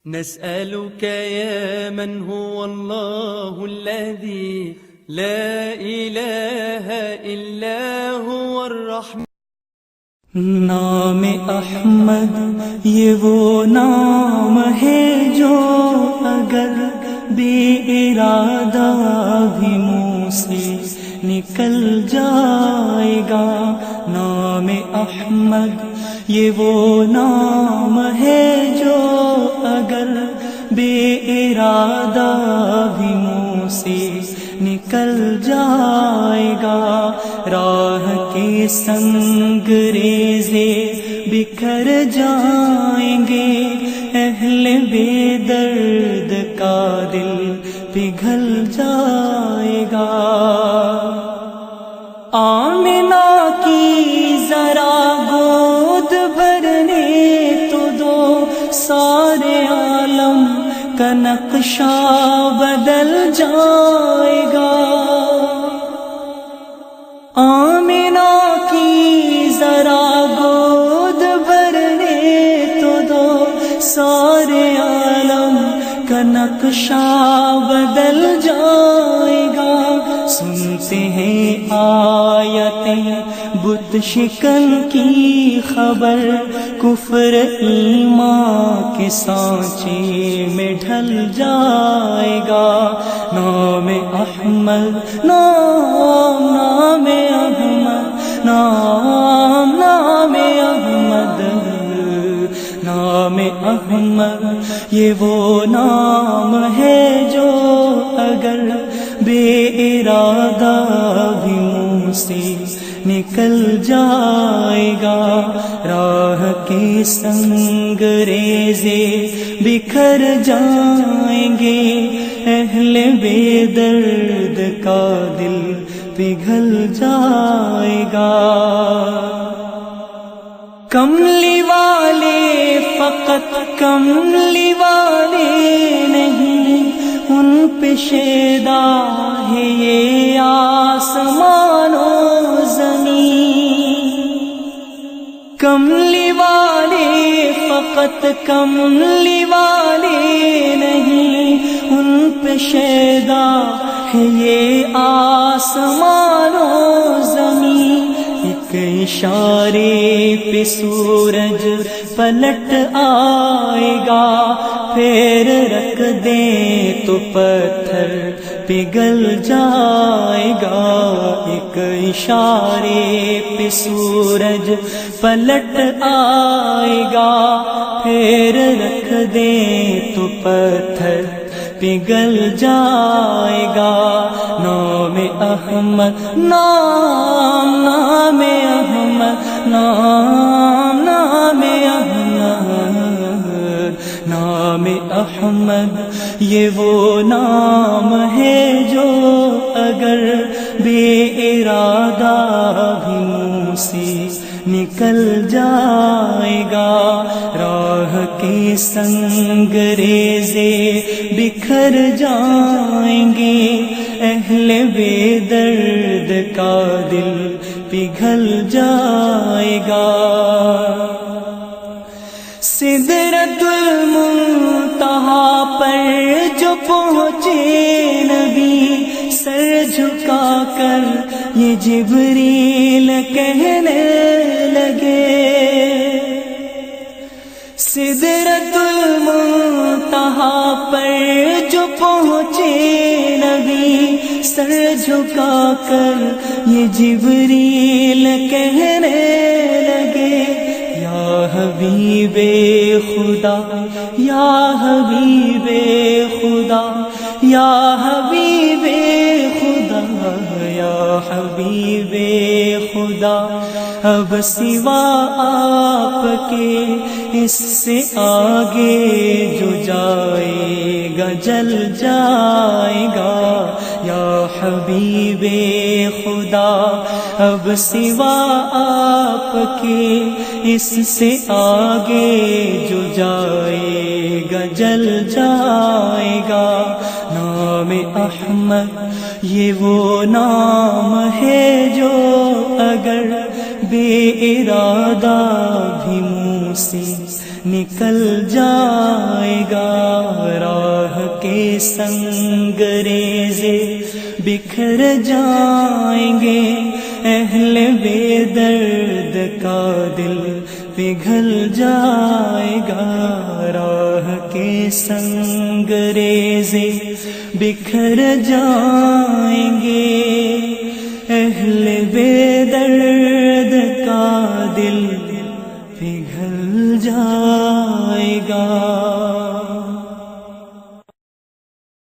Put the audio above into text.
نسألك يا من هو الله الذي لا إله إلا هو الرحمن. نام احمد یہ وہ نام ہے جو اگر بے ارادہ بھی منہ سے نکل جائے گا. نام احمد یہ وہ نام ہے جو اگر بے ارادہ بھی منہ سے نکل جائے گا. راہ کے سنگ ریزے بکھر جائیں گے، اہل بے درد کا دل پگھل جائے گا. آمنہ کی ذرا گود بھرنے تو دو، سارے عالم کا نقشہ بدل جائے گا. آمنہ کی ذرا گود بھرنے تو دو، سارے عالم کا نقشہ بدل جائے گا. سنتے ہیں آیتیں بت شکن کی خبر، کفر ایمان کے سانچے میں ڈھل جائے گا. نام احمد نام نام احمد نام نام احمد نام احمد یہ وہ نام ہے جو اگر بے ارادہ بھی منہ سے نکل جائے گا. راہ کے سنگ ریزے بکھر جائیں گے، اہل بے درد کا دل پگھل جائے گا. کملی والے فقط کملی والے نہیں، ان پہ شیدا ہے یہ آسمان و زمین. کملی والے فقط کملی والے نہیں، ان پہ شیدا ہے یہ آسمان و زمین. ایک اشارے پہ سورج پلٹ آئے گا، پیر رکھ دیں تو پتھر پگھل جائے گا. ایک اشارے پہ سورج پلٹ آئے گا، پیر رکھ دیں تو پتھر پگھل جائے گا. نام احمد نام نام احمد نام نام احمد نام احمد یہ وہ نام ہے جو اگر بے ارادہ بھی منہ سے نکل جائے گا. راہ کے سنگ ریزے بکھر جائیں گے، اہل بے درد کا دل پگھل جائے گا. سدرۃ المنتہا پر جو پہنچے نبی، سر جھکا کر یہ جبریل کہنے لگے. سدرۃ المنتہا پر جو پہنچے نبی، سر جھکا کر یہ جبریل کہنے لگے. یا حبیب خدا یا حبیب خدا یا حبیب خدا یا حبیب خدا، اب سوا آپ کے اس سے آگے جو جائے گا جل جائے گا. یا حبیب خدا اب سوا آپ کے اس سے آگے جو جائے گا جل جائے گا. نام احمد یہ وہ نام ہے جو اگر بے ارادہ بھی منہ سے نکل جائے گا. سنگریزے بکھر جائیں گے، اہل بے درد کا دل پگھل جائے گا، راہ کے سنگریزے بکھر جائیں گے، اہل بے درد